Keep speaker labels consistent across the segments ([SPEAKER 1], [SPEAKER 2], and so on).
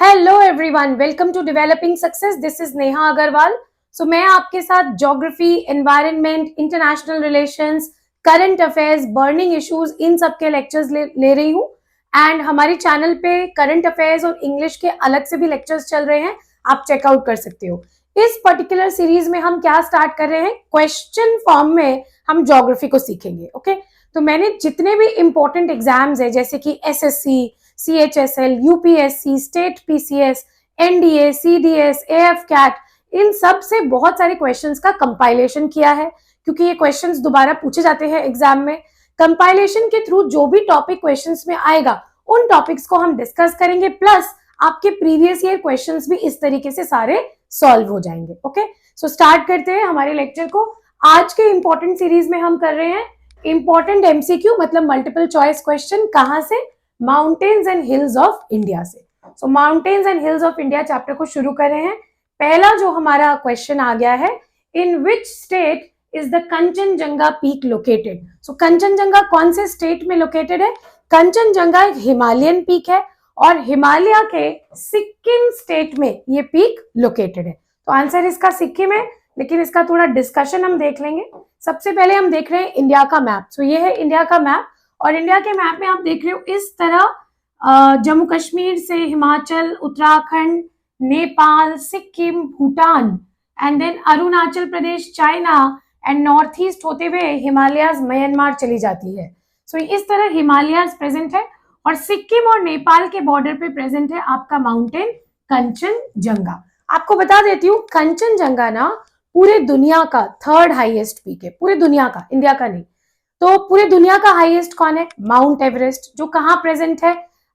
[SPEAKER 1] Hello everyone, welcome to developing success. This is Neha Agarwal. सो मैं आपके साथ geography, environment, international relations, current affairs, burning issues, इन सब के लेक्चर्स ले रही हूँ। एंड हमारी चैनल पे करंट अफेयर्स और इंग्लिश के अलग से भी लेक्चर्स चल रहे हैं, आप चेकआउट कर सकते हो। इस पर्टिकुलर सीरीज में हम क्या स्टार्ट कर रहे हैं, क्वेश्चन फॉर्म में हम ज्योग्राफी को सीखेंगे। ओके तो मैंने जितने भी इंपॉर्टेंट एग्जाम्स है जैसे कि एसएससी, CHSL, UPSC, स्टेट PCS, NDA, CDS, AF CAT, इन सब से बहुत सारे क्वेश्चंस का कंपाइलेशन किया है क्योंकि ये क्वेश्चंस दोबारा पूछे जाते हैं एग्जाम में। कंपाइलेशन के थ्रू जो भी टॉपिक क्वेश्चंस में आएगा उन टॉपिक्स को हम डिस्कस करेंगे, प्लस आपके प्रीवियस ईयर क्वेश्चंस भी इस तरीके से सारे सॉल्व हो जाएंगे। ओके सो स्टार्ट करते हैं हमारे लेक्चर को। आज के इंपॉर्टेंट सीरीज में हम कर रहे हैं इंपॉर्टेंट MCQ, मतलब मल्टीपल चॉइस क्वेश्चन। कहां से? Mountains and hills of India से। So mountains and hills of India chapter को शुरू कर रहे हैं। पहला जो हमारा क्वेश्चन आ गया है, in which state is the Kanchenjunga peak located? So Kanchenjunga कौन से स्टेट में लोकेटेड है? कंचनजंगा एक हिमालयन पीक है और हिमालय के सिक्किम स्टेट में ये पीक लोकेटेड है। तो आंसर इसका सिक्किम है, लेकिन इसका थोड़ा डिस्कशन हम देख लेंगे। सबसे पहले हम देख रहे हैं इंडिया का मैप। सो ये है इंडिया का मैप और इंडिया के मैप में आप देख रहे हो इस तरह जम्मू कश्मीर से Himachal, Uttarakhand, Nepal, Sikkim, Bhutan and then Arunachal Pradesh, China and north east होते हुए हिमालयाज म्यांमार चली जाती है। सो इस तरह हिमालयाज प्रेजेंट है और सिक्किम और नेपाल के बॉर्डर पे प्रेजेंट है आपका माउंटेन कंचनजंगा। आपको बता देती हूँ, कंचनजंगा ना पूरे दुनिया का थर्ड हाईएस्ट पीक है, पूरे दुनिया का, इंडिया का नहीं। तो पूरे दुनिया का हाईएस्ट कौन है? माउंट एवरेस्ट, जो कहाँ प्रेजेंट है?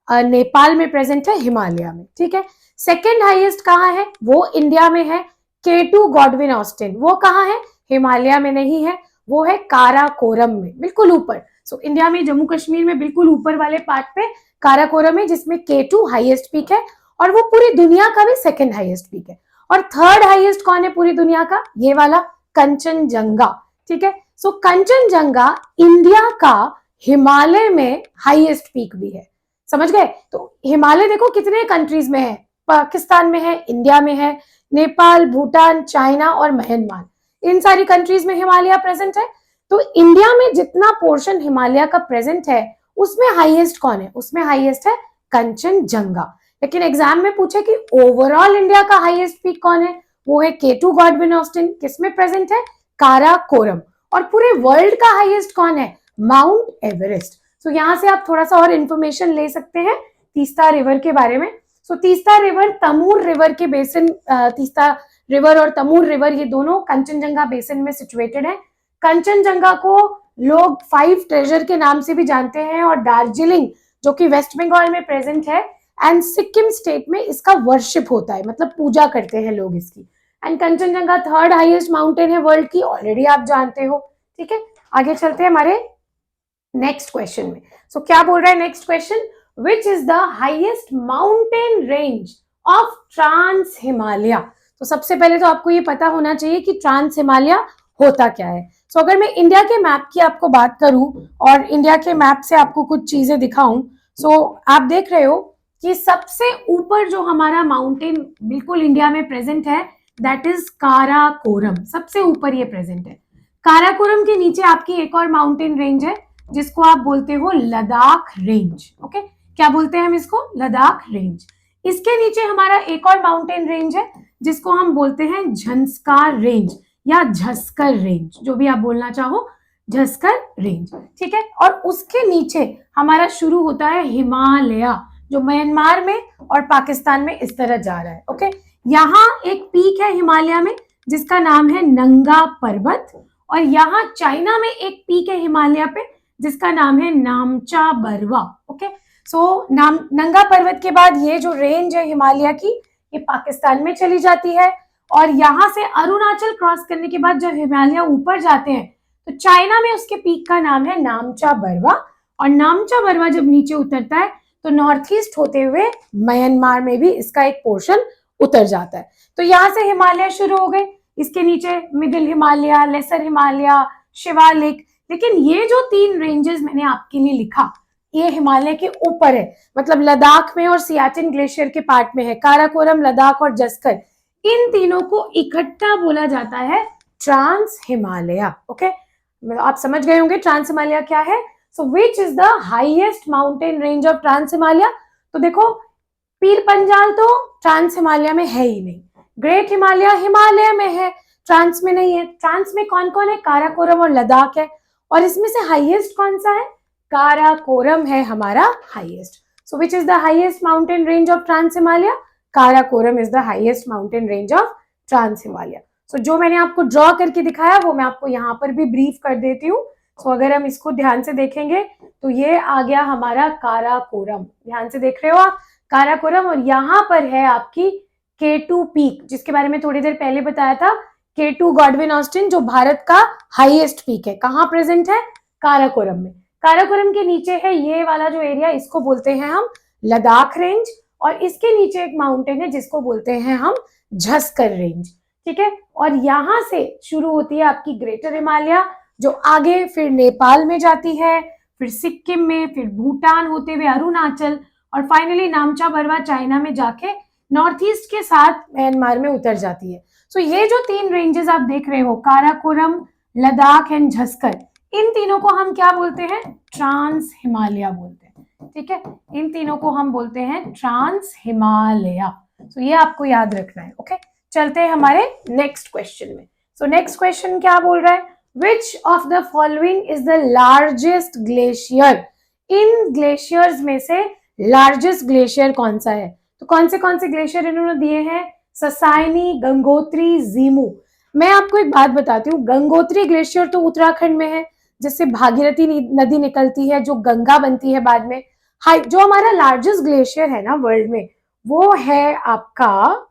[SPEAKER 1] नेपाल में प्रेजेंट है, हिमालय में। ठीक है। सेकेंड हाईएस्ट कहाँ है? वो इंडिया में है, K2 गॉडविन ऑस्टिन। वो कहाँ है? हिमालय में नहीं है, वो है काराकोरम में, बिल्कुल ऊपर। सो इंडिया में जम्मू कश्मीर में बिल्कुल ऊपर वाले पार्ट पे काराकोरम है, जिसमें K2 हाईएस्ट पीक है और वो पूरी दुनिया का भी सेकेंड हाईएस्ट पीक है। और थर्ड हाईएस्ट कौन है पूरी दुनिया का? ये वाला कंचनजंगा। ठीक है। सो कंचनजंगा इंडिया का हिमालय में हाईएस्ट पीक भी है। समझ गए? तो हिमालय देखो कितने कंट्रीज में है, पाकिस्तान में है, इंडिया में है, नेपाल, भूटान, चाइना और म्यांमार, इन सारी कंट्रीज में हिमालय प्रेजेंट है। तो इंडिया में जितना पोर्शन हिमालय का प्रेजेंट है उसमें हाईएस्ट कौन है? उसमें हाईएस्ट है कंचनजंगा। लेकिन एग्जाम में पूछे कि ओवरऑल इंडिया का हाईएस्ट पीक कौन है? वो है K2 गॉडविन ऑस्टिन। किसमें प्रेजेंट है? काराकोरम। और पूरे वर्ल्ड का हाईएस्ट कौन है? Mount Everest. सो यहाँ से आप थोड़ा सा और इंफॉर्मेशन ले सकते हैं तीस्ता रिवर के बारे में। सो तीस्ता रिवर तमूर रिवर के बेसिन, तीस्ता रिवर और तमूर रिवर ये दोनों कंचनजंगा बेसिन में सिचुएटेड है। कंचनजंगा को लोग 5 ट्रेजर के नाम से भी जानते हैं और दार्जिलिंग जो कि वेस्ट बंगाल में प्रेजेंट है एंड सिक्किम स्टेट में इसका वर्शिप होता है, मतलब पूजा करते हैं लोग इसकी। And Kanchenjunga third highest mountain है वर्ल्ड की, ऑलरेडी आप जानते हो। ठीक है, आगे चलते हैं हमारे नेक्स्ट क्वेश्चन में। सो क्या बोल रहा है next question? Which is the highest mountain range of trans Himalaya? तो सबसे पहले तो आपको ये पता होना चाहिए कि ट्रांस हिमालय होता क्या है। सो अगर मैं इंडिया के मैप की आपको बात करूं और इंडिया के मैप से आपको कुछ चीजें दिखाऊं, सो आप देख रहे हो कि सबसे ऊपर जो हमारा माउंटेन बिल्कुल इंडिया में प्रेजेंट है दैट इज काराकोरम। सबसे ऊपर ये प्रेजेंट है। काराकोरम के नीचे आपकी एक और माउंटेन रेंज है जिसको आप बोलते हो लद्दाख रेंज। ओके, क्या बोलते हैं हम इसको? लद्दाख रेंज। इसके नीचे हमारा एक और माउंटेन रेंज है जिसको हम बोलते हैं झंस्कार रेंज या झस्कर रेंज, जो भी आप बोलना चाहो, झस्कर रेंज। ठीक है। और उसके नीचे हमारा शुरू होता है हिमालय, जो म्यांमार में और पाकिस्तान में इस तरह जा रहा है। ओके, यहाँ एक पीक है हिमालय में जिसका नाम है नंगा पर्वत, और यहाँ चाइना में एक पीक है हिमालय पे जिसका नाम है नामचा बरवा। ओके, सो नंगा पर्वत के बाद ये जो रेंज है हिमालय की, ये पाकिस्तान में चली जाती है और यहाँ से अरुणाचल क्रॉस करने के बाद जब हिमालय ऊपर जाते हैं तो चाइना में उसके पीक का नाम है नामचा बरवा, और नामचा बरवा जब नीचे उतरता है तो नॉर्थ ईस्ट होते हुए म्यांमार में भी इसका एक पोर्शन उतर जाता है। तो यहाँ से हिमालय शुरू हो गए, इसके नीचे मिडिल हिमालय, लेसर हिमालय, शिवालिक। लेकिन ये जो 3 रेंजेस मैंने आपके लिए लिखा, ये हिमालय के ऊपर है, मतलब लद्दाख में और सियाचिन ग्लेशियर के पार्ट में है। काराकोरम, लद्दाख और जस्कर, इन तीनों को इकट्ठा बोला जाता है ट्रांस हिमालय। ओके, आप समझ गए होंगे ट्रांस हिमालय क्या है। So which is the highest mountain range of trans Himalaya? तो देखो, पीर पंजाल तो ट्रांस हिमालय में है ही नहीं, ग्रेट हिमालय हिमालय में है, ट्रांस में नहीं है। ट्रांस में कौन कौन है? काराकोरम और लद्दाख है, और इसमें से हाईएस्ट कौन सा है? काराकोरम है हमारा highest. So which is the highest mountain range of trans Himalaya? Karakoram is the highest mountain range of trans Himalaya. सो जो मैंने आपको ड्रॉ करके दिखाया वो मैं आपको यहाँ पर भी ब्रीफ कर देती हूँ। सो अगर हम इसको ध्यान से देखेंगे तो ये आ गया हमारा काराकोरम, ध्यान से देख रहे हो आप, काराकोरम। और यहाँ पर है आपकी K2 पीक, जिसके बारे में थोड़ी देर पहले बताया था, K2 गॉडविन ऑस्टिन, जो भारत का हाईएस्ट पीक है। कहाँ प्रेजेंट है? काराकोरम में। काराकोरम के नीचे है ये वाला जो एरिया, इसको बोलते हैं हम लद्दाख रेंज, और इसके नीचे एक माउंटेन है जिसको बोलते हैं हम झस्कर रेंज, ठीक है। और यहाँ से शुरू होती है आपकी ग्रेटर हिमालय, जो आगे फिर नेपाल में जाती है, फिर सिक्किम में, फिर भूटान होते हुए अरुणाचल, और फाइनली नामचा बरवा चाइना में जाके नॉर्थ ईस्ट के साथ म्यांमार में उतर जाती है। सो ये जो तीन रेंजेस आप देख रहे हो, काराकोरम, लद्दाख एंड झस्कर, इन तीनों को हम क्या बोलते हैं? ट्रांस हिमालय बोलते हैं, ठीक है। इन तीनों को हम बोलते हैं ट्रांस हिमालय। सो ये आपको याद रखना है। ओके, चलते हैं हमारे नेक्स्ट क्वेश्चन में। सो नेक्स्ट क्वेश्चन क्या बोल रहा है? विच of the following is the largest glacier? In glaciers में से लार्जेस्ट ग्लेशियर कौन सा है? तो कौन से ग्लेशियर इन्होंने दिए हैं? ससाइनी, गंगोत्री, जीमू। मैं आपको एक बात बताती हूँ, गंगोत्री ग्लेशियर तो उत्तराखंड में है, जिससे भागीरथी नदी निकलती है, जो गंगा बनती है बाद में। हाई जो हमारा लार्जेस्ट ग्लेशियर है ना वर्ल्ड में, वो है आपका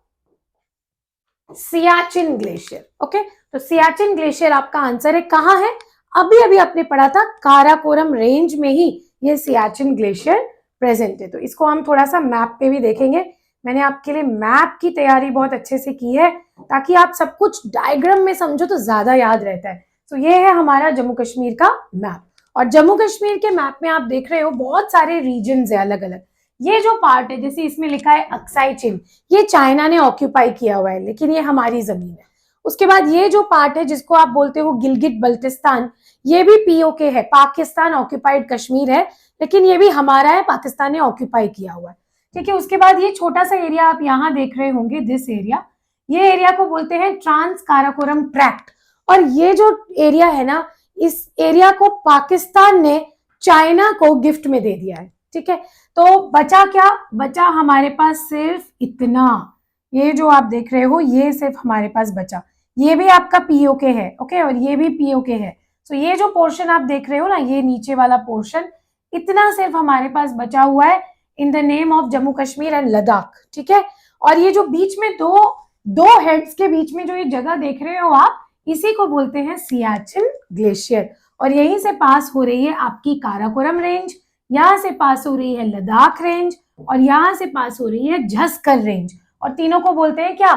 [SPEAKER 1] सियाचिन ग्लेशियर। ओके, तो सियाचिन ग्लेशियर आपका आंसर है। कहाँ है? अभी अभी आपने पढ़ा था काराकोरम रेंज में ही ये सियाचिन ग्लेशियर प्रेजेंट है। तो इसको हम थोड़ा सा मैप पे भी देखेंगे। मैंने आपके लिए मैप की तैयारी बहुत अच्छे से की है, ताकि आप सब कुछ डायग्राम में समझो तो ज्यादा याद रहता है। तो ये है हमारा जम्मू कश्मीर का मैप, और जम्मू कश्मीर के मैप में आप देख रहे हो बहुत सारे रीजन्स है अलग अलग। ये जो पार्ट है, जैसे इसमें लिखा है अक्साई चिन, ये चाइना ने ऑक्यूपाई किया हुआ है, लेकिन ये हमारी जमीन है। उसके बाद ये जो पार्ट है जिसको आप बोलते हो गिलगिट बल्तिस्तान, ये भी पीओके है, पाकिस्तान ऑक्यूपाइड कश्मीर है, लेकिन ये भी हमारा है, पाकिस्तान ने ऑक्यूपाई किया हुआ है, ठीक है। उसके बाद ये छोटा सा एरिया आप यहाँ देख रहे होंगे, दिस एरिया, ये एरिया को बोलते हैं ट्रांस काराकोरम ट्रैक्ट। और ये जो एरिया है ना, इस एरिया को पाकिस्तान ने चाइना को गिफ्ट में दे दिया है, ठीक है। तो बचा क्या? बचा हमारे पास सिर्फ इतना, ये जो आप देख रहे हो ये सिर्फ हमारे पास बचा। ये भी आपका पीओके है, ओके, और ये भी पीओके है। तो ये जो पोर्शन आप देख रहे हो ना, ये नीचे वाला पोर्शन, इतना सिर्फ हमारे पास बचा हुआ है in the name of Jammu Kashmir and Ladakh, ठीक है। और ये जो बीच में दो हेड्स के बीच में जो ये जगह देख रहे हो आप, इसी को बोलते हैं सियाचिन ग्लेशियर। और यहीं से पास हो रही है आपकी काराकोरम रेंज, यहाँ से पास हो रही है लद्दाख रेंज, और यहाँ से पास हो रही है झस्कर रेंज, और तीनों को बोलते हैं क्या?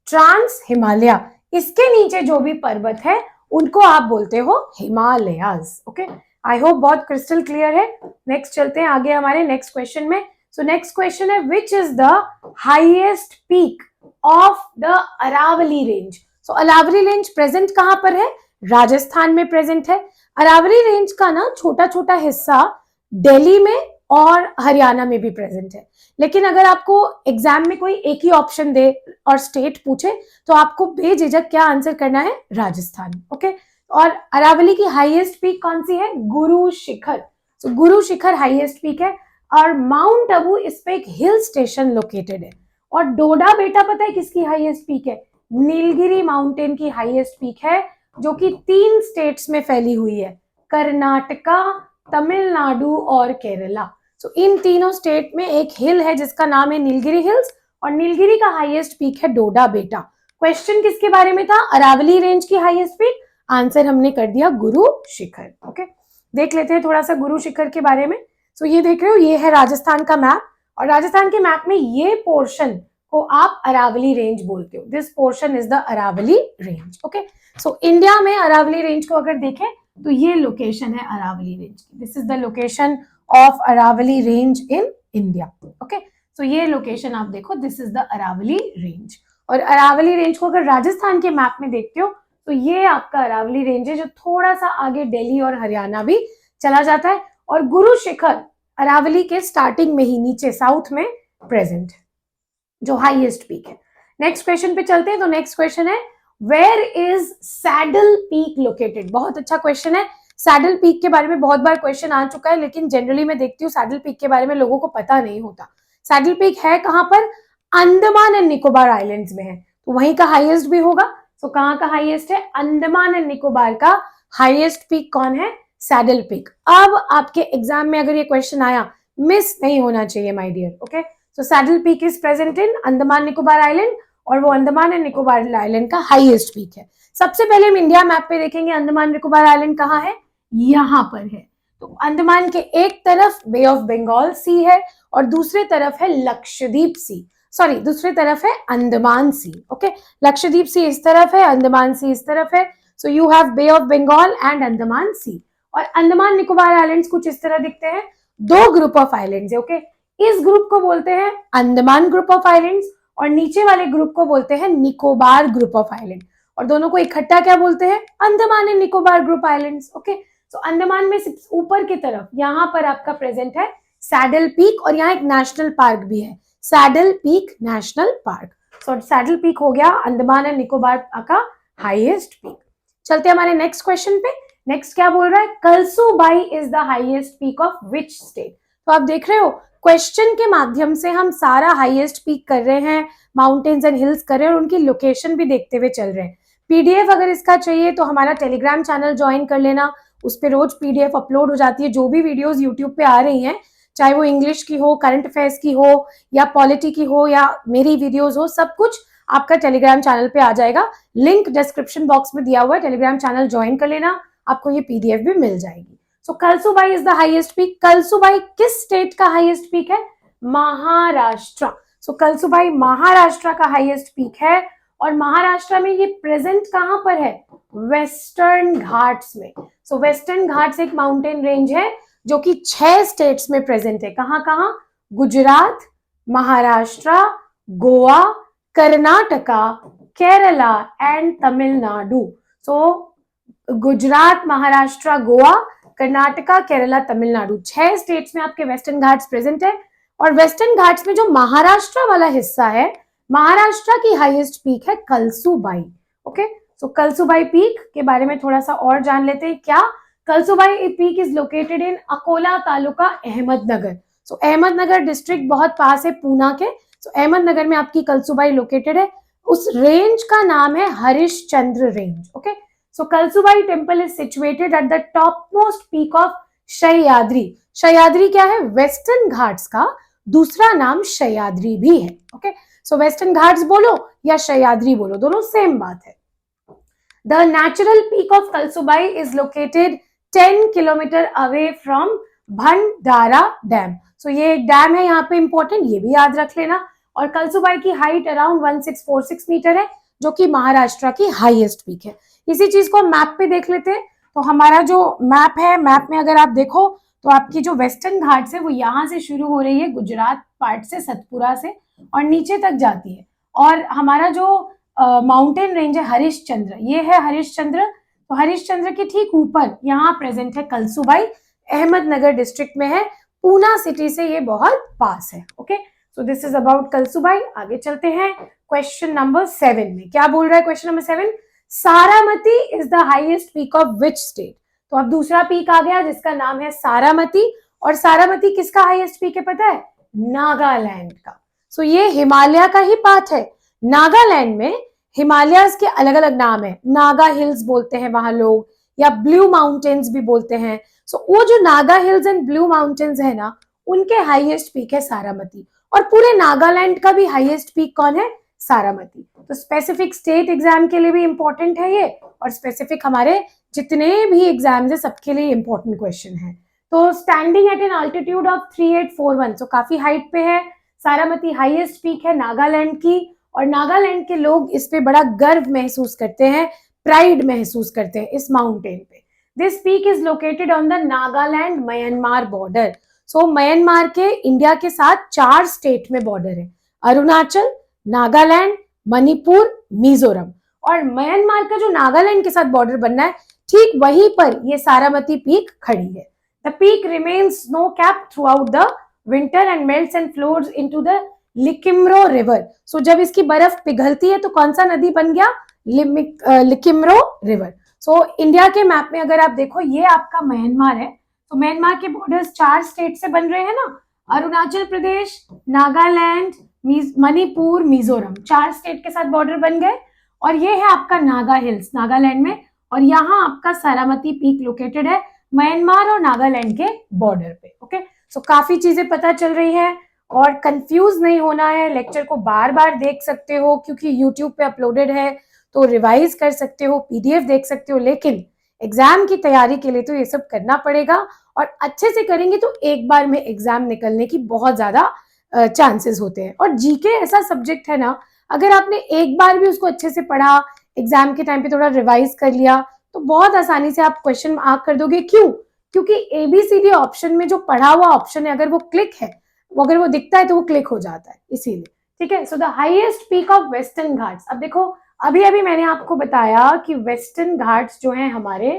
[SPEAKER 1] ट्रांस हिमालय। इसके नीचे जो भी पर्वत है उनको आप बोलते हो हिमालयाज। ओके, आई होप बहुत क्रिस्टल क्लियर है। नेक्स्ट चलते हैं आगे हमारे नेक्स्ट क्वेश्चन में। सो नेक्स्ट क्वेश्चन है, which is the highest peak of the Aravalli range? So Aravalli range present कहां पर है? राजस्थान में प्रेजेंट है। अरावली रेंज का ना छोटा छोटा हिस्सा दिल्ली में और हरियाणा में भी प्रेजेंट है, लेकिन अगर आपको एग्जाम में कोई एक ही ऑप्शन दे और स्टेट पूछे तो आपको बेझिझक क्या आंसर करना है? राजस्थान। ओके, और अरावली की हाईएस्ट पीक कौन सी है? गुरु शिखर। सो गुरु शिखर हाईएस्ट पीक है, और माउंट अबू इस पे एक हिल स्टेशन लोकेटेड है। और डोडा बेटा पता है किसकी हाईएस्ट पीक है? नीलगिरी माउंटेन की हाईएस्ट पीक है, जो कि 3 स्टेट्स में फैली हुई है, कर्नाटका, तमिलनाडु और केरला। सो इन तीनों स्टेट में एक हिल है जिसका नाम है नीलगिरी हिल्स, और नीलगिरी का हाईएस्ट पीक है डोडा बेटा। क्वेश्चन किसके बारे में था? अरावली रेंज की हाईएस्ट पीक। आंसर हमने कर दिया गुरु शिखर। ओके, देख लेते हैं थोड़ा सा गुरु शिखर के बारे में। सो ये देख रहे हो, ये है राजस्थान का मैप, और राजस्थान के मैप में ये पोर्शन को आप अरावली रेंज बोलते हो। This portion is the Aravalli range. Okay, so India में अरावली रेंज को अगर देखें तो ये लोकेशन है अरावली रेंज की। This is the location of Aravalli range in India. Okay, तो ये लोकेशन आप देखो, this is the Aravalli range. और अरावली रेंज को अगर राजस्थान के मैप में देखते हो तो ये आपका अरावली रेंज है, जो थोड़ा सा आगे दिल्ली और हरियाणा भी चला जाता है, और गुरु शिखर अरावली के स्टार्टिंग में ही नीचे साउथ में प्रेजेंट, जो हाईएस्ट पीक है। नेक्स्ट क्वेश्चन पे चलते हैं। तो नेक्स्ट क्वेश्चन है, where is Saddle peak located. बहुत अच्छा क्वेश्चन है। सैडल पीक के बारे में बहुत बार क्वेश्चन आ चुका है, लेकिन जनरली मैं देखती हूँ सैडल पीक के बारे में लोगों को पता नहीं होता। सैडल पीक है कहां पर? अंडमान एंड निकोबार आइलैंड्स में है, तो वहीं का हाईएस्ट भी होगा। तो कहां का हाईएस्ट है? अंडमान एंड निकोबार का हाईएस्ट पीक कौन है? Saddle peak. अब आपके एग्जाम में अगर ये क्वेश्चन आया, मिस नहीं होना चाहिए my dear. Okay, so Saddle peak is present in Andaman Nicobar island, और वो अंडमान एंड निकोबार आइलैंड का हाईएस्ट पीक है। सबसे पहले हम इंडिया मैप पे देखेंगे अंडमान निकोबार आइलैंड कहाँ है, यहां पर है। तो अंडमान के एक तरफ बे ऑफ बंगाल सी है और दूसरे तरफ है लक्षद्वीप सी, सॉरी दूसरी तरफ है Andaman sea. Okay, Lakshadweep sea इस तरफ है, अंडमान सी इस तरफ है। So you have bay of Bengal and Andaman sea. और अंडमान निकोबार आइलैंड्स कुछ इस तरह दिखते हैं, दो ग्रुप ऑफ आइलैंड्स है। ओके, इस ग्रुप को बोलते हैं अंडमान ग्रुप ऑफ आइलैंड्स और नीचे वाले ग्रुप को बोलते हैं निकोबार ग्रुप ऑफ आइलैंड, और दोनों को इकट्ठा क्या बोलते हैं? Andaman and Nicobar group islands. Okay, तो अंडमान में ऊपर की तरफ यहां पर आपका प्रेजेंट है सैडल पीक, और यहाँ एक नेशनल पार्क भी है, सैडल पीक नेशनल पार्क। सो सैडल पीक हो गया अंडमान एंड निकोबार का हाईएस्ट पीक। चलते हमारे नेक्स्ट क्वेश्चन पे। नेक्स्ट क्या बोल रहा है? Kalsubai is the highest peak of which state. तो आप देख रहे हो क्वेश्चन के माध्यम से हम सारा हाईएस्ट पीक कर रहे हैं, माउंटेन्स एंड हिल्स कर रहे हैं, और उनकी लोकेशन भी देखते हुए चल रहे हैं। पीडीएफ अगर इसका चाहिए तो हमारा टेलीग्राम चैनल ज्वाइन कर लेना, उस पर रोज पीडीएफ अपलोड हो जाती है। जो भी वीडियोस यूट्यूब पे आ रही हैं, चाहे वो इंग्लिश की हो, करंट अफेयर्स की हो, या पॉलिटी की हो, या मेरी वीडियोस हो, सब कुछ आपका टेलीग्राम चैनल पे आ जाएगा। लिंक डिस्क्रिप्शन बॉक्स में दिया हुआ है, टेलीग्राम चैनल ज्वाइन कर लेना, आपको ये पीडीएफ भी मिल जाएगी। So Kalsubai is the highest peak. Kalsubai किस स्टेट का हाईएस्ट पीक है? महाराष्ट्र। सो कलसूबाई महाराष्ट्र का हाईएस्ट पीक है, और महाराष्ट्र में ये प्रेजेंट कहां पर है? वेस्टर्न घाट्स में। सो वेस्टर्न घाट्स एक माउंटेन रेंज है जो कि 6 स्टेट्स में प्रेजेंट है। कहां कहां? Gujarat, Maharashtra, Goa, Karnataka, Kerala and Tamil Nadu. So Gujarat, Maharashtra, Goa, Karnataka, Kerala, Tamil Nadu, 6 states में आपके वेस्टर्न घाट्स प्रेजेंट है। और वेस्टर्न घाट्स में जो महाराष्ट्र वाला हिस्सा है, महाराष्ट्र की हाईएस्ट पीक है कलसूबाई। ओके, सो कलसूबाई पीक के बारे में थोड़ा सा और जान लेते हैं। क्या? Kalsubai peak is located in Akola taluka, Ahmednagar. So Ahmednagar district बहुत पास है पूना के। सो अहमदनगर में आपकी कलसूबाई लोकेटेड है। उस रेंज का नाम है Harishchandra range. Okay, so Kalsubai temple is situated at the top most peak of Sahyadri. Sahyadri क्या है? वेस्टर्न घाट्स का दूसरा नाम सह्याद्री भी है। ओके, सो वेस्टर्न घाट्स बोलो या सह्याद्री बोलो, दोनों सेम बात है। The natural peak of Kalsubai is located 10 kilometre away from Bhandara dam. So ये एक डैम है यहाँ पे, इंपॉर्टेंट, ये भी याद रख लेना। और कलसूबाई की हाइट अराउंड 1646 मीटर है, जो कि महाराष्ट्र की हाईएस्ट पीक है। इसी चीज को मैप पे देख लेते हैं। तो हमारा जो मैप है, मैप में अगर आप देखो तो आपकी जो वेस्टर्न घाट्स है वो यहाँ से शुरू हो रही है, गुजरात पार्ट से, सतपुरा से, और नीचे तक जाती है। और हमारा जो माउंटेन रेंज है हरिश्चंद्र, ये है हरिश्चंद्र। तो हरिश्चंद्र के ठीक ऊपर यहाँ प्रेजेंट है कलसूबाई, अहमदनगर डिस्ट्रिक्ट में है, पूना सिटी से ये बहुत पास है। Okay, so this is about Kalsubai. आगे चलते हैं क्वेश्चन नंबर 7 में। क्या बोल रहा है question number 7? Saramati is the highest peak of which state. तो अब दूसरा पीक आ गया जिसका नाम है सारामती। और सारामती किसका हाईएस्ट पीक है पता है? नागालैंड का। सो ये हिमालय का ही पार्ट है। नागालैंड में हिमालयस के अलग अलग नाम है, नागा हिल्स बोलते हैं वहां लोग, या ब्लू माउंटेन्स भी बोलते हैं। सो वो जो Naga hills and blue mountains है ना, उनके हाईएस्ट पीक है सारामती। और पूरे नागालैंड का भी हाईएस्ट पीक कौन है? सारामती। तो स्पेसिफिक स्टेट एग्जाम के लिए भी इंपॉर्टेंट है ये, और स्पेसिफिक हमारे जितने भी एग्जाम्स है सबके लिए इंपॉर्टेंट क्वेश्चन है। तो standing at an altitude of 3841, so काफी हाइट पे है। सारामती हाईएस्ट पीक है नागालैंड की, और नागालैंड के लोग इस पे बड़ा गर्व महसूस करते हैं, प्राइड महसूस करते हैं इस माउंटेन पे। This peak is located on the Nagaland Myanmar border. So Myanmar के इंडिया के साथ 4 स्टेट में बॉर्डर है, अरुणाचल, नागालैंड, मणिपुर, मिजोरम। और म्यांमार का जो नागालैंड के साथ बॉर्डर बनना है, ठीक वहीं पर ये सारामती पीक खड़ी है। The peak remains snow cap throughout the winter and melts and flows into the Likimro river. So जब इसकी बर्फ पिघलती है तो कौन सा नदी बन गया? लिकिम्रो रिवर। सो इंडिया के मैप में अगर आप देखो, ये आपका म्यांमार है। तो म्यांमार के बॉर्डर्स 4 स्टेट से बन रहे हैं ना, अरुणाचल प्रदेश, नागालैंड, मणिपुर, मिजोरम, 4 स्टेट के साथ बॉर्डर बन गए। और ये है आपका नागा हिल्स नागालैंड में, और यहाँ आपका सारामती पीक लोकेटेड है म्यांमार और नागालैंड के बॉर्डर पे। ओके, सो काफी चीजें पता चल रही है, और कंफ्यूज नहीं होना है। लेक्चर को बार बार देख सकते हो क्योंकि यूट्यूब पे अपलोडेड है, तो रिवाइज कर सकते हो, पीडीएफ देख सकते हो, लेकिन एग्जाम की तैयारी के लिए तो ये सब करना पड़ेगा, और अच्छे से करेंगे तो एक बार में एग्जाम निकलने की बहुत ज्यादा चांसेस होते हैं। और जीके ऐसा सब्जेक्ट है ना, अगर आपने एक बार भी उसको अच्छे से पढ़ा, एग्जाम के टाइम पे थोड़ा रिवाइज कर लिया, तो बहुत आसानी से आप क्वेश्चन मार्क कर दोगे। क्यों? क्योंकि एबीसीडी ऑप्शन में जो पढ़ा हुआ ऑप्शन है, अगर वो क्लिक है, अगर वो दिखता है तो वो क्लिक हो जाता है, इसीलिए। ठीक है, so the highest peak of western Ghats. अब देखो, अभी अभी मैंने आपको बताया कि वेस्टर्न घाट्स जो हैं हमारे,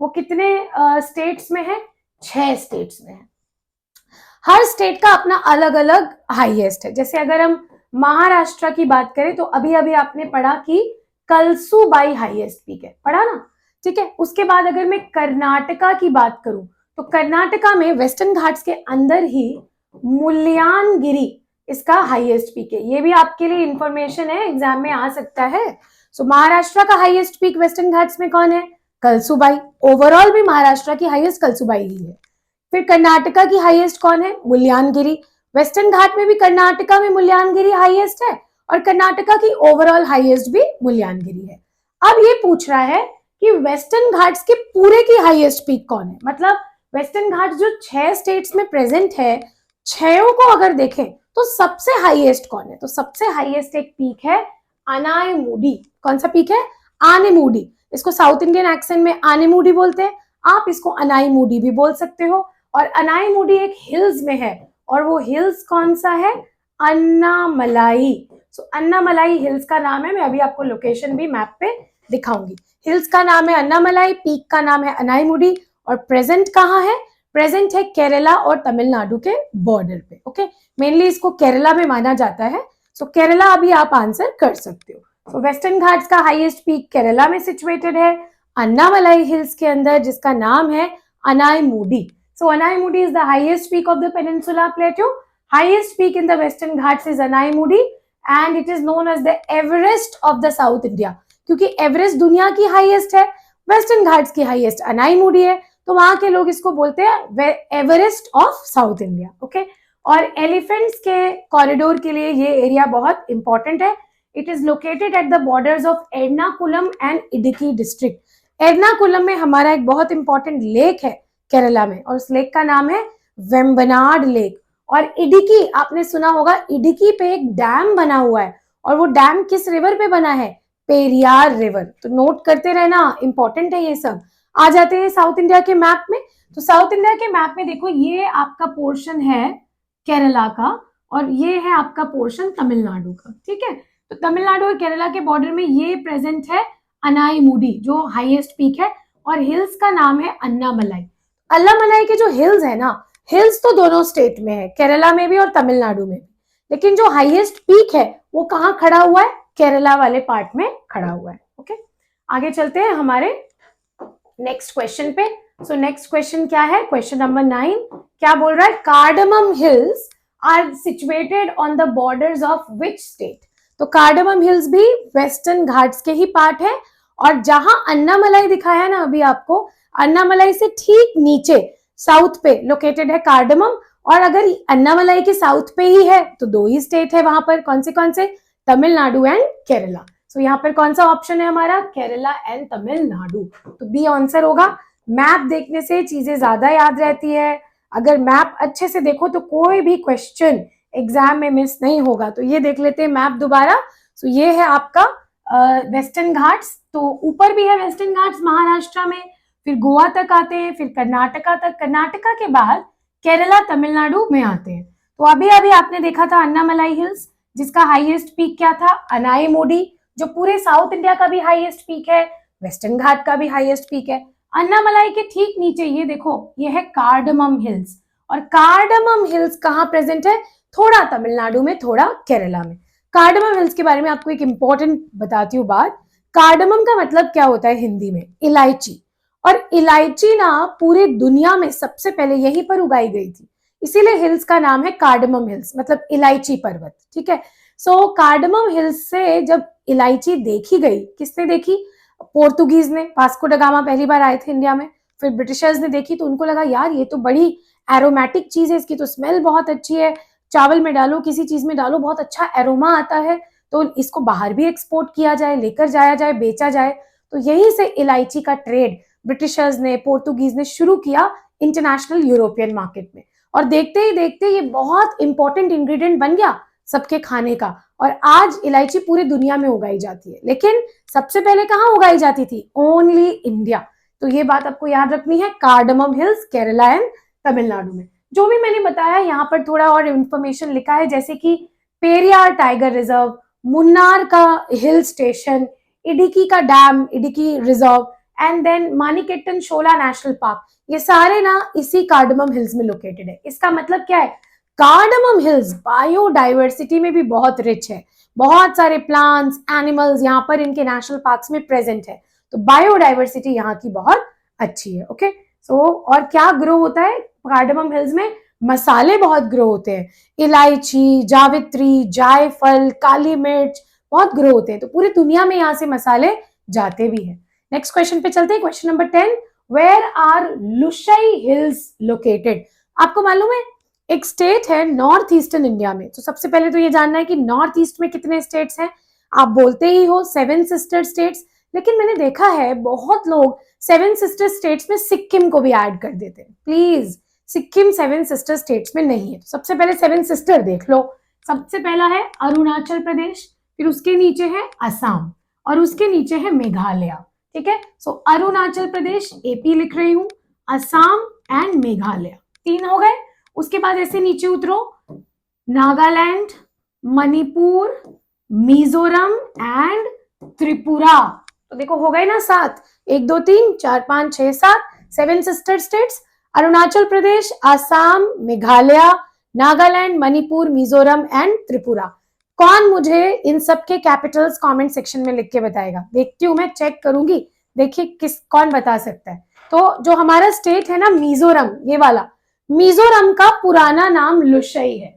[SPEAKER 1] वो कितने स्टेट्स में है? 6 स्टेट्स में है। हर स्टेट का अपना अलग अलग हाईएस्ट है। जैसे अगर हम महाराष्ट्र की बात करें तो अभी अभी आपने पढ़ा कि कलसुबाई हाईएस्ट पीक है, पढ़ा ना? ठीक है, उसके बाद अगर मैं कर्नाटका की बात करूं तो कर्नाटका में वेस्टर्न घाट्स के अंदर ही मुल्यानगिरी इसका हाईएस्ट पीक है। ये भी आपके लिए इंफॉर्मेशन है, एग्जाम में आ सकता है। सो महाराष्ट्र का हाईएस्ट पीक वेस्टर्न घाट्स में कौन है? कलसुबाई। ओवरऑल भी महाराष्ट्र की हाईएस्ट कलसुबाई ही है। फिर कर्नाटका की हाईएस्ट कौन है? मुल्यानगिरी। वेस्टर्न घाट में भी कर्नाटका में मुल्यानगिरी हाईएस्ट है, और कर्नाटका की ओवरऑल हाईएस्ट भी मुल्यानगिरी है। अब ये पूछ रहा है कि वेस्टर्न घाट्स के पूरे की हाईएस्ट पीक कौन है, मतलब वेस्टर्न घाट्स जो 6 स्टेट्स में प्रेजेंट है, 6 को अगर देखें तो सबसे हाईएस्ट कौन है? तो सबसे हाईएस्ट एक पीक है अनायमुडी। कौन सा पीक है? आनेमुडी। इसको साउथ इंडियन एक्सेंट में आनेमुडी बोलते हैं, आप इसको अनायमुडी भी बोल सकते हो। और अनायमुडी एक हिल्स में है, और वो हिल्स कौन सा है? अन्नामलाई। सो अन्नामलाई हिल्स का नाम है, मैं अभी आपको लोकेशन भी मैप पे दिखाऊंगी। हिल्स का नाम है अन्नामलाई, पीक का नाम है अनायमुडी, और प्रेजेंट कहाँ है? प्रेजेंट है केरला और तमिलनाडु के बॉर्डर पे। ओके, मेनली इसको केरला में माना जाता है। सो केरला अभी आप आंसर कर सकते हो। सो वेस्टर्न घाट्स का हाईएस्ट पीक केरला में सिचुएटेड है, अन्नामलाई हिल्स के अंदर, जिसका नाम है Anamudi. So Anaimudi is the highest peak of the Peninsula Plateau. Highest peak in the Western Ghats is Anaimudi, and it is known as the Everest of the South India. क्योंकि Everest दुनिया की highest है, western Ghats की highest Anaimudi है, तो वहां के लोग इसको बोलते हैं Everest of south India. Okay, और एलिफेंट्स के कॉरिडोर के लिए ये एरिया बहुत इंपॉर्टेंट है। It is located at the borders of Ernakulam and Idukki district. Ernakulam में हमारा एक बहुत इंपॉर्टेंट लेक है केरला में, और उस लेक का नाम है वेम्बनाड लेक। और इडुक्की, आपने सुना होगा, इडुक्की पे एक डैम बना हुआ है, और वो डैम किस रिवर पे बना है? पेरियार रिवर। तो नोट करते रहना, इंपॉर्टेंट है ये सब। आ जाते हैं साउथ इंडिया के मैप में। तो साउथ इंडिया के मैप में देखो, ये आपका पोर्शन है केरला का, और ये है आपका पोर्शन तमिलनाडु का। ठीक है, तो तमिलनाडु और केरला के बॉर्डर में ये प्रेजेंट है अनाईमुडी, जो हाईएस्ट पीक है, और हिल्स का नाम है अन्नामलाई। अन्नामलाई के जो हिल्स है ना, हिल्स तो दोनों स्टेट में है, केरला में भी और तमिलनाडु में भी, लेकिन जो हाईएस्ट पीक है वो कहाँ खड़ा हुआ है? केरला वाले पार्ट में खड़ा हुआ है। ओके, आगे चलते हैं हमारे नेक्स्ट क्वेश्चन पे। सो नेक्स्ट क्वेश्चन क्या है? क्वेश्चन नंबर 9 क्या बोल रहा है? Cardamom hills are situated on the borders of which state? तो कार्डमम हिल्स भी वेस्टर्न घाट्स के ही पार्ट है, और जहां अन्नामलाई दिखाया ना अभी आपको, अन्नामलाई से ठीक नीचे साउथ पे लोकेटेड है कार्डमम। और अगर अन्नामलाई के साउथ पे ही है तो 2 ही स्टेट है वहां पर। कौन से? तमिलनाडु एंड केरला। सो यहाँ पर कौन सा ऑप्शन है हमारा? केरला एंड तमिलनाडु। तो बी आंसर होगा। मैप देखने से चीजें ज्यादा याद रहती है। अगर मैप अच्छे से देखो तो कोई भी क्वेश्चन एग्जाम में मिस नहीं होगा। तो ये देख लेते हैं मैप दोबारा। सो ये है आपका वेस्टर्न घाट्स। तो ऊपर भी है वेस्टर्न घाट्स महाराष्ट्र में, फिर गोवा तक आते हैं, फिर कर्नाटका तक। कर्नाटका के बाद केरला तमिलनाडु में आते हैं। तो अभी अभी आपने देखा था अन्नामलाई हिल्स, जिसका हाईएस्ट पीक क्या था, अनाईमुडी, जो पूरे साउथ इंडिया का भी हाईएस्ट पीक है, वेस्टर्न घाट का भी हाईएस्ट पीक है। अन्नामलाई के ठीक नीचे ये देखो, ये है कार्डमम हिल्स। और कार्डमम हिल्स कहाँ प्रेजेंट है, थोड़ा तमिलनाडु में, थोड़ा केरला में। कार्डमम हिल्स के बारे में आपको एक इंपॉर्टेंट बताती हूँ बात। कार्डमम का मतलब क्या होता है हिंदी में, इलायची। और इलायची ना पूरे दुनिया में सबसे पहले यहीं पर उगाई गई थी, इसीलिए हिल्स का नाम है कार्डमम हिल्स, मतलब इलायची पर्वत। ठीक है, सो कार्डमम हिल्स से जब इलायची देखी गई, किसने देखी, पोर्तुगीज ने, वास्को ड गामा पहली बार आए थे इंडिया में, फिर ब्रिटिशर्स ने देखी तो उनको लगा यार ये तो बड़ी एरोमेटिक चीज है, इसकी तो स्मेल बहुत अच्छी है, चावल में डालो, किसी चीज में डालो, बहुत अच्छा एरोमा आता है, तो इसको बाहर भी एक्सपोर्ट किया जाए, लेकर जाया जाए, बेचा जाए। तो यहीं से इलायची का ट्रेड ब्रिटिशर्स ने, पोर्तुगीज ने शुरू किया इंटरनेशनल यूरोपियन मार्केट में। और देखते ही देखते ये बहुत इंपॉर्टेंट इंग्रेडिएंट बन गया सबके खाने का, और आज इलायची पूरी दुनिया में उगाई जाती है। लेकिन सबसे पहले कहाँ उगाई जाती थी, ओनली इंडिया। तो ये बात आपको याद रखनी है, cardamom hills Kerala and Tamil Nadu में। जो भी मैंने बताया यहाँ पर थोड़ा और इंफॉर्मेशन लिखा है, जैसे कि पेरियार टाइगर रिजर्व, मुन्नार का हिल स्टेशन, इडिकी का dam, Idukki reserve, and then मानिकेटन शोला नेशनल पार्क, ये सारे ना इसी कार्डमम हिल्स में लोकेटेड है। इसका मतलब क्या है, कार्डमम हिल्स बायोडाइवर्सिटी में भी बहुत रिच है, बहुत सारे प्लांट्स, एनिमल्स यहाँ पर इनके नेशनल पार्क्स में प्रेजेंट है, तो बायोडाइवर्सिटी यहाँ की बहुत अच्छी है। ओके, सो और क्या ग्रो होता है कार्डमम हिल्स में, मसाले बहुत ग्रो होते हैं, इलायची, जावित्री, जायफल, काली मिर्च बहुत ग्रो होते हैं, तो पूरी दुनिया में यहाँ से मसाले जाते भी हैं। नेक्स्ट क्वेश्चन पे चलते हैं, question number 10, where are Lushai hills located. आपको मालूम है एक स्टेट है नॉर्थ ईस्टर्न इंडिया में, तो सबसे पहले तो ये जानना है कि नॉर्थ ईस्ट में कितने स्टेट्स हैं। आप बोलते ही हो 7 सिस्टर स्टेट्स, लेकिन मैंने देखा है बहुत लोग 7 सिस्टर स्टेट्स में सिक्किम को भी ऐड कर देते हैं। प्लीज, सिक्किम 7 सिस्टर स्टेट्स में नहीं है। तो सबसे पहले 7 सिस्टर देख लो। सबसे पहला है अरुणाचल प्रदेश, फिर उसके नीचे है असम, और उसके नीचे है मेघालय। ठीक है, सो अरुणाचल प्रदेश एपी लिख रही हूं, असम एंड मेघालय, 3 हो गए। उसके बाद ऐसे नीचे उतरो, नागालैंड, मणिपुर, मिजोरम एंड त्रिपुरा, तो देखो हो गए ना 7, 1 2 3 4 5 6 7, 7 sister states, Arunachal Pradesh, Assam, Meghalaya, Nagaland, Manipur, Mizoram and Tripura. कौन मुझे इन सब के कैपिटल्स कमेंट सेक्शन में लिख के बताएगा, देखती हूँ मैं, चेक करूंगी, देखिए किस कौन बता सकता है। तो जो हमारा स्टेट है ना मिजोरम, ये वाला, मिजोरम का पुराना नाम लुशई है।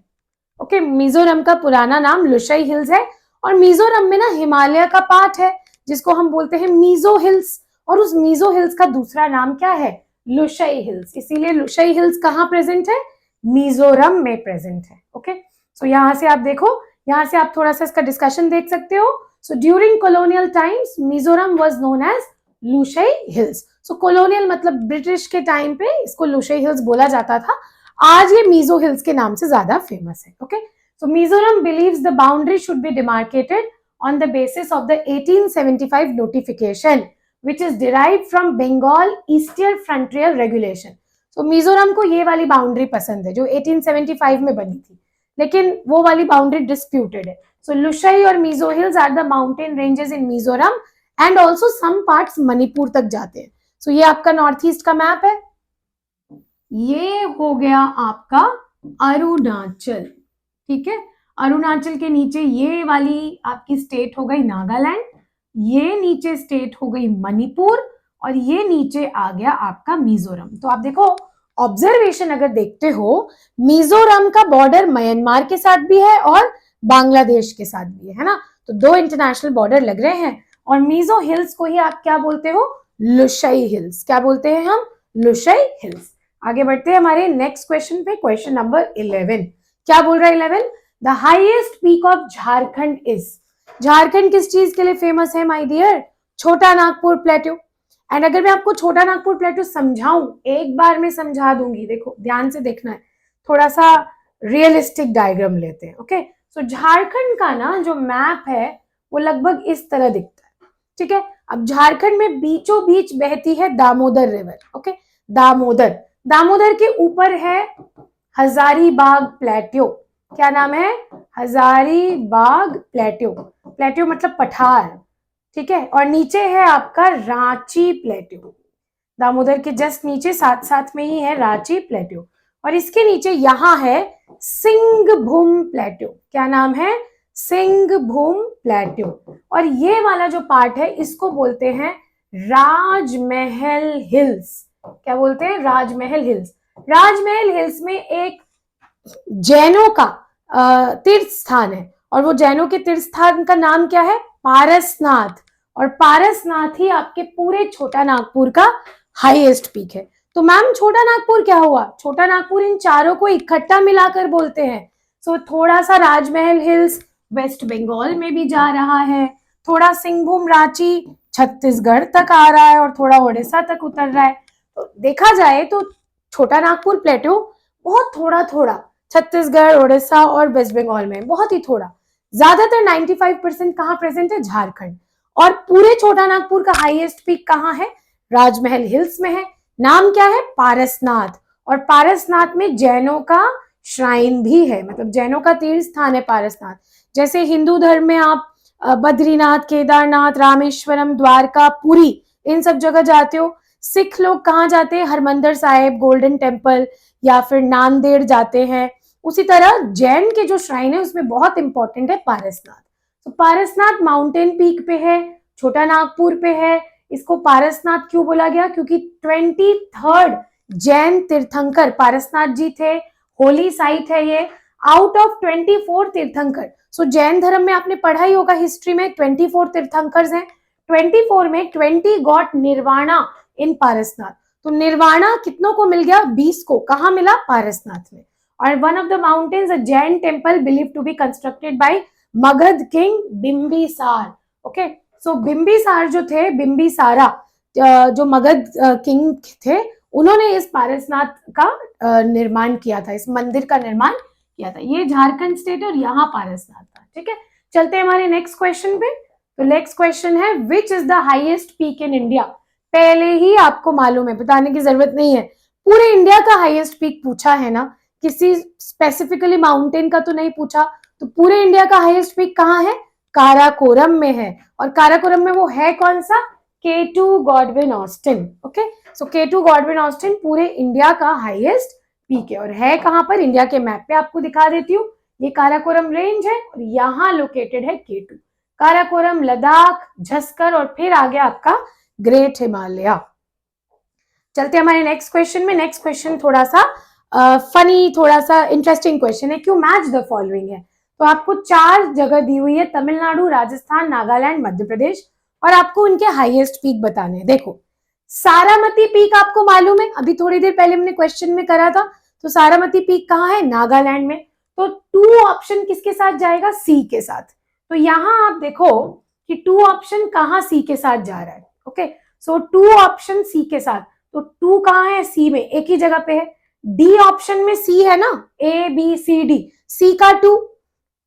[SPEAKER 1] ओके, मिजोरम का पुराना नाम लुशई हिल्स है, और मिजोरम में ना हिमालय का पार्ट है जिसको हम बोलते हैं मीजो हिल्स, और उस मीजो हिल्स का दूसरा नाम क्या है, लुशई हिल्स, इसीलिए लुशई हिल्स कहाँ प्रेजेंट है, मिजोरम में प्रेजेंट है। ओके, सो यहां से आप देखो, यहां से आप थोड़ा सा इसका डिस्कशन देख सकते हो। So during colonial times Mizoram was known as Lushai hills. So colonial मतलब ब्रिटिश के टाइम पे इसको लुशई हिल्स बोला जाता था, आज ये मीजो हिल्स के नाम से ज्यादा फेमस है। Okay, so Mizoram believes the boundary should be demarcated on the basis of the 1875 notification which is derived from Bengal Eastern Frontier Regulation। so Mizoram को ये वाली बाउंड्री पसंद है जो 1875 में बनी थी, लेकिन वो वाली बाउंड्री डिस्प्यूटेड है। सो लुशई और Mizo hills are the mountain ranges in Mizoram and also some parts Manipur तक जाते हैं। सो ये आपका नॉर्थ ईस्ट का मैप है, ये हो गया आपका अरुणाचल। ठीक है, अरुणाचल के नीचे ये वाली आपकी स्टेट हो गई नागालैंड, ये नीचे स्टेट हो गई मणिपुर, और ये नीचे आ गया आपका मिजोरम। तो आप देखो ऑब्जर्वेशन अगर देखते हो, मिजोरम का बॉर्डर म्यांमार के साथ भी है और बांग्लादेश के साथ भी है ना, तो 2 इंटरनेशनल बॉर्डर लग रहे हैं। और मिजो हिल्स को ही आप क्या बोलते हो, लुशई हिल्स। क्या बोलते हैं हम, लुशई हिल्स। आगे बढ़ते हैं हमारे नेक्स्ट क्वेश्चन पे, क्वेश्चन नंबर 11। क्या बोल रहा है 11, the highest peak of Jharkhand is. Jharkhand किस चीज के लिए फेमस है माय डियर, छोटा नागपुर प्लेट्यू। एंड अगर मैं आपको छोटा नागपुर प्लेट्यू समझाऊं, एक बार में समझा दूंगी, देखो ध्यान से देखना है, थोड़ा सा रियलिस्टिक डायग्राम लेते हैं। ओके, सो झारखंड का ना जो मैप है वो लगभग इस तरह दिखता है। ठीक है, अब झारखंड में बीचों बीच बहती है दामोदर रिवर। ओके, दामोदर, दामोदर के ऊपर है हजारीबाग प्लेट्यू। क्या नाम है? हजारीबाग प्लेट्यू। प्लेट्यू मतलब पठार, ठीक है। और नीचे है आपका रांची प्लेट्यू। दामोदर के जस्ट नीचे साथ साथ में ही है रांची प्लेट्यू। और इसके नीचे यहां है सिंहभूम प्लेट्यू। क्या नाम है? सिंहभूम प्लेट्यू। और ये वाला जो पार्ट है इसको बोलते हैं राजमहल हिल्स। क्या बोलते हैं? राजमहल हिल्स। राजमहल हिल्स में एक जैनों का तीर्थ स्थान है, और वो जैनों के तीर्थ स्थान का नाम क्या है? पारसनाथ। और पारसनाथ ही आपके पूरे छोटा नागपुर का हाईएस्ट पीक है। तो मैम छोटा नागपुर क्या हुआ? छोटा नागपुर इन चारों को इकट्ठा मिलाकर बोलते हैं। सो थोड़ा सा राजमहल हिल्स वेस्ट बंगाल में भी जा रहा है, थोड़ा सिंहभूम रांची छत्तीसगढ़ तक आ रहा है, और थोड़ा उड़ीसा तक उतर रहा है। तो देखा जाए तो छोटा नागपुर प्लेट्यू बहुत थोड़ा थोड़ा छत्तीसगढ़, उड़ीसा और वेस्ट बंगाल में, बहुत ही थोड़ा। ज्यादातर 95% कहाँ प्रेजेंट है? झारखंड। और पूरे छोटा नागपुर का हाईएस्ट पीक कहाँ है? राजमहल हिल्स में है। नाम क्या है? पारसनाथ। और पारसनाथ में जैनों का श्राइन भी है, मतलब जैनों का तीर्थ स्थान है पारसनाथ। जैसे हिंदू धर्म में आप बद्रीनाथ, केदारनाथ, रामेश्वरम, द्वारका, पुरी, इन सब जगह जाते हो। सिख लोग कहाँ जाते हैं? हरमंदिर साहिब, गोल्डन टेम्पल, या फिर नांदेड़ जाते हैं। उसी तरह जैन के जो श्राइन है उसमें बहुत इंपॉर्टेंट है पारसनाथ। तो पारसनाथ माउंटेन पीक पे है, छोटा नागपुर पे है। इसको पारसनाथ क्यों बोला गया? क्योंकि 23rd जैन तीर्थंकर पारसनाथ जी थे। होली साइट है ये। आउट ऑफ 24 तीर्थंकर, सो जैन धर्म में आपने पढ़ा ही होगा हिस्ट्री में 24 तीर्थंकर्स हैं। 24 में 20 गॉट निर्वाणा इन पारसनाथ। तो निर्वाणा कितनों को मिल गया? 20 को। कहाँ मिला? पारसनाथ में। और one of the mountains a Jain temple believe to be constructed by Magadh king Bimbisar. Okay, so Bimbisar जो थे, बिंबिसारा जो मगध किंग थे, उन्होंने इस पारसनाथ का निर्माण किया था, इस मंदिर का निर्माण किया था। ये झारखंड स्टेट और यहाँ पारसनाथ था, ठीक है। चलते हैं हमारे नेक्स्ट क्वेश्चन पे। तो नेक्स्ट क्वेश्चन है which is the highest peak in India. पहले ही आपको मालूम है, बताने की जरूरत नहीं है, पूरे इंडिया का हाईएस्ट पीक पूछा है ना, किसी स्पेसिफिकली माउंटेन का तो नहीं पूछा। तो पूरे इंडिया का हाईएस्ट पीक कहाँ है? काराकोरम में है। और काराकोरम में वो है कौन सा? K2 Godwin Austen. ओके, सो K2 गॉडविन ऑस्टिन पूरे इंडिया का हाईएस्ट पीक है। और है कहां पर? इंडिया के मैप पे आपको दिखा देती हूँ। ये काराकोरम रेंज है और यहाँ लोकेटेड है K2। काराकोरम, लद्दाख, झस्कर, और फिर आ गया आपका ग्रेट हिमालय। चलते हमारे नेक्स्ट क्वेश्चन में। नेक्स्ट क्वेश्चन थोड़ा सा फनी, थोड़ा सा इंटरेस्टिंग क्वेश्चन है। क्यों मैच द फॉलोइंग है। तो आपको 4 जगह दी हुई है, तमिलनाडु, राजस्थान, नागालैंड, मध्य प्रदेश, और आपको उनके हाईएस्ट पीक बताने हैं। देखो, सारामती पीक आपको मालूम है, अभी थोड़ी देर पहले हमने क्वेश्चन में करा था। तो सारामती पीक कहाँ है? नागालैंड में। तो 2 ऑप्शन किसके साथ जाएगा? सी के साथ। तो यहां आप देखो कि 2 ऑप्शन कहाँ सी के साथ जा रहा है। ओके, सो 2 ऑप्शन सी के साथ। तो 2 कहाँ है? सी में, एक ही जगह पे है। डी ऑप्शन में सी है ना, ए बी सी डी, सी का 2।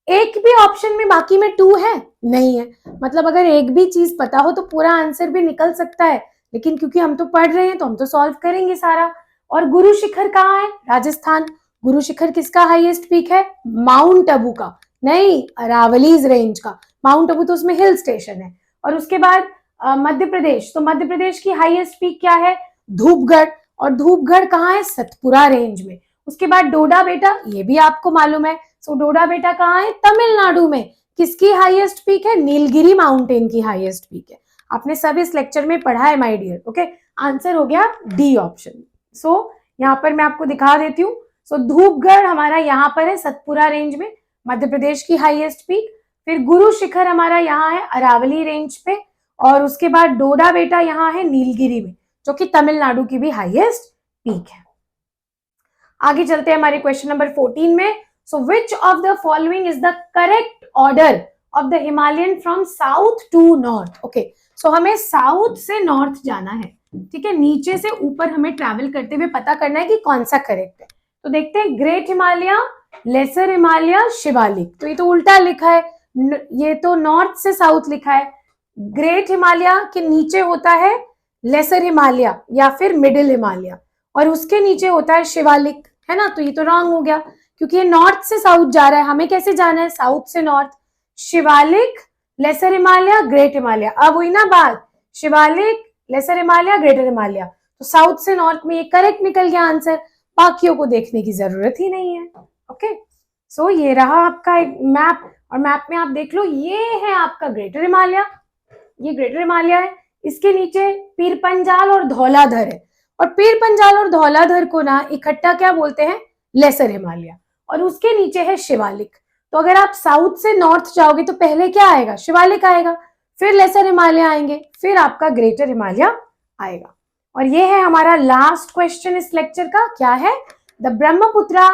[SPEAKER 1] एक भी ऑप्शन में बाकी में 2 है? नहीं है। मतलब अगर एक भी चीज पता हो तो पूरा आंसर भी निकल सकता है, लेकिन क्योंकि हम तो पढ़ रहे हैं तो हम तो सॉल्व करेंगे सारा। और गुरु शिखर कहाँ है? राजस्थान। गुरु शिखर किसका हाईएस्ट पीक है? माउंट आबू का, नहीं, अरावलीज रेंज का। माउंट आबू तो उसमें हिल स्टेशन है। और उसके बाद मध्य प्रदेश, तो मध्य प्रदेश की हाईएस्ट पीक क्या है? धूपगढ़। और धूपगढ़ कहाँ है? सतपुरा रेंज में। उसके बाद डोडा बेटा, ये भी आपको मालूम है। सो डोडा बेटा कहाँ है? तमिलनाडु में। किसकी हाईएस्ट पीक है? नीलगिरी माउंटेन की हाईएस्ट पीक है। आपने सब इस लेक्चर में पढ़ा है माय डियर। ओके, आंसर हो गया डी ऑप्शन। सो यहाँ पर मैं आपको दिखा देती हूँ। सो धूपगढ़ हमारा यहाँ पर है सतपुरा रेंज में, मध्य प्रदेश की हाईएस्ट पीक। फिर गुरु शिखर हमारा यहाँ है अरावली रेंज पे, और उसके बाद डोडा बेटा यहाँ है नीलगिरी में, जो कि तमिलनाडु की भी हाईएस्ट पीक है। आगे चलते हैं हमारे क्वेश्चन नंबर 14 में। So which of the following is the correct order of the Himalayan from south to north. Okay, so हमें साउथ से नॉर्थ जाना है, ठीक है, नीचे से ऊपर हमें ट्रैवल करते हुए पता करना है कि कौन सा करेक्ट है। तो देखते हैं, ग्रेट हिमालय, लेसर हिमालय, शिवालिक। तो ये तो उल्टा लिखा है, ये तो नॉर्थ से साउथ लिखा है। ग्रेट हिमालय के नीचे होता है लेसर हिमालय या फिर मिडिल हिमालय, और उसके नीचे होता है शिवालिक, है ना। तो ये तो रॉन्ग हो गया क्योंकि ये नॉर्थ से साउथ जा रहा है, हमें कैसे जाना है, साउथ से north. Shivalik, lesser Himalaya, great Himalaya, अब हुई ना बात, शिवालिक, लेसर हिमालय, ग्रेटर हिमालय, तो साउथ से नॉर्थ में ये करेक्ट निकल गया आंसर, बाकियों को देखने की जरूरत ही नहीं है। ओके, सो ये रहा आपका एक मैप, और मैप में आप देख लो ये है आपका ग्रेटर हिमालय, ये ग्रेटर हिमालय है, इसके नीचे पीर पंजाल और धौलाधर है, और पीर पंजाल और धौलाधर को ना इकट्ठा क्या बोलते हैं, लेसर हिमालय, और उसके नीचे है शिवालिक। तो अगर आप साउथ से नॉर्थ जाओगे तो पहले क्या आएगा, शिवालिक आएगा, फिर लेसर हिमालय आएंगे, फिर आपका ग्रेटर हिमालय आएगा। और ये है हमारा लास्ट क्वेश्चन इस लेक्चर का, क्या है, the Brahmaputra,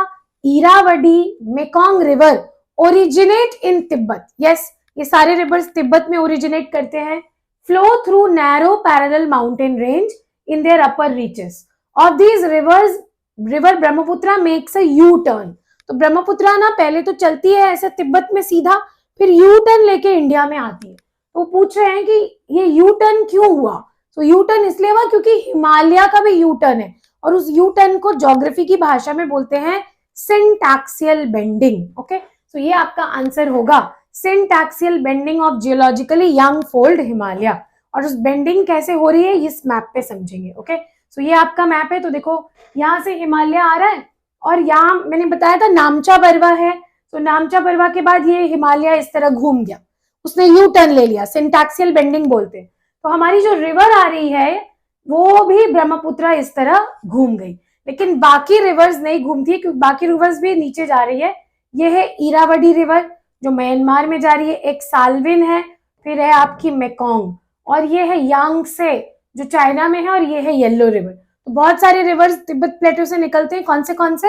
[SPEAKER 1] Irrawaddy, Mekong river originate in Tibet. Yes, ये सारे रिवर्स तिब्बत में ओरिजिनेट करते हैं। Flow through narrow parallel mountain range in their upper reaches of these rivers, river Brahmaputra makes a U turn. तो ब्रह्मपुत्रा ना पहले तो चलती है ऐसे तिब्बत में सीधा, फिर यू टर्न लेके इंडिया में आती है। तो पूछ रहे हैं कि ये यू टर्न क्यों हुआ, तो यू टर्न इसलिए हुआ क्योंकि हिमालय का भी यू टर्न है, और उस यू टर्न को ज्योग्राफी की भाषा में बोलते हैं सिंटैक्सियल बेंडिंग। ओके, तो ये आपका आंसर होगा, syntaxial bending of geologically young fold Himalaya. और उस बेंडिंग कैसे हो रही है इस मैप पे समझेंगे। ओके, सो ये आपका मैप है, तो देखो यहाँ से हिमालय आ रहा है, और यहाँ मैंने बताया था नामचा बरवा है, तो नामचा बरवा के बाद ये हिमालय इस तरह घूम गया, उसने यू टर्न ले लिया, सिंटैक्सियल बेंडिंग बोलते हैं। तो हमारी जो रिवर आ रही है वो भी ब्रह्मपुत्रा इस तरह घूम गई, लेकिन बाकी रिवर्स नहीं घूमती है क्योंकि बाकी रिवर्स भी नीचे जा रही है। ये है इरावदी रिवर जो म्यांमार में जा रही है, एक साल्विन है, फिर है आपकी मेकोंग, और ये है यांगसे जो चाइना में है, और ये है येलो रिवर। तो बहुत सारे रिवर्स तिब्बत प्लेटो से निकलते हैं, कौन से,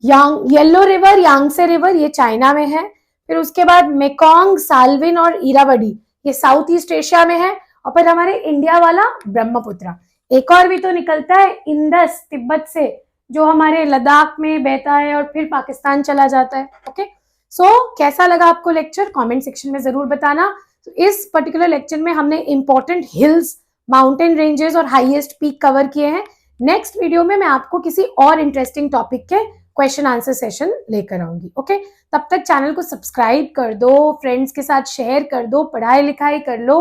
[SPEAKER 1] येलो रिवर, यांगसे रिवर ये चाइना में है, फिर उसके बाद मेकोंग, साल्विन और इरावदी ये साउथ ईस्ट एशिया में है, और फिर हमारे इंडिया वाला ब्रह्मपुत्रा। एक और भी तो निकलता है इंडस तिब्बत से, जो हमारे लद्दाख में बहता है और फिर पाकिस्तान चला जाता है। ओके, सो कैसा लगा आपको लेक्चर, कमेंट सेक्शन में जरूर बताना। तो इस पर्टिकुलर लेक्चर में हमने इंपॉर्टेंट हिल्स, माउंटेन रेंजेस और हाईएस्ट पीक कवर किए हैं। नेक्स्ट वीडियो में मैं आपको किसी और इंटरेस्टिंग टॉपिक के क्वेश्चन आंसर सेशन लेकर आऊंगी। ओके, तब तक चैनल को सब्सक्राइब कर दो, फ्रेंड्स के साथ शेयर कर दो, पढ़ाई लिखाई कर लो।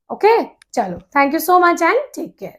[SPEAKER 1] ओके, चलो, thank you so much and take care.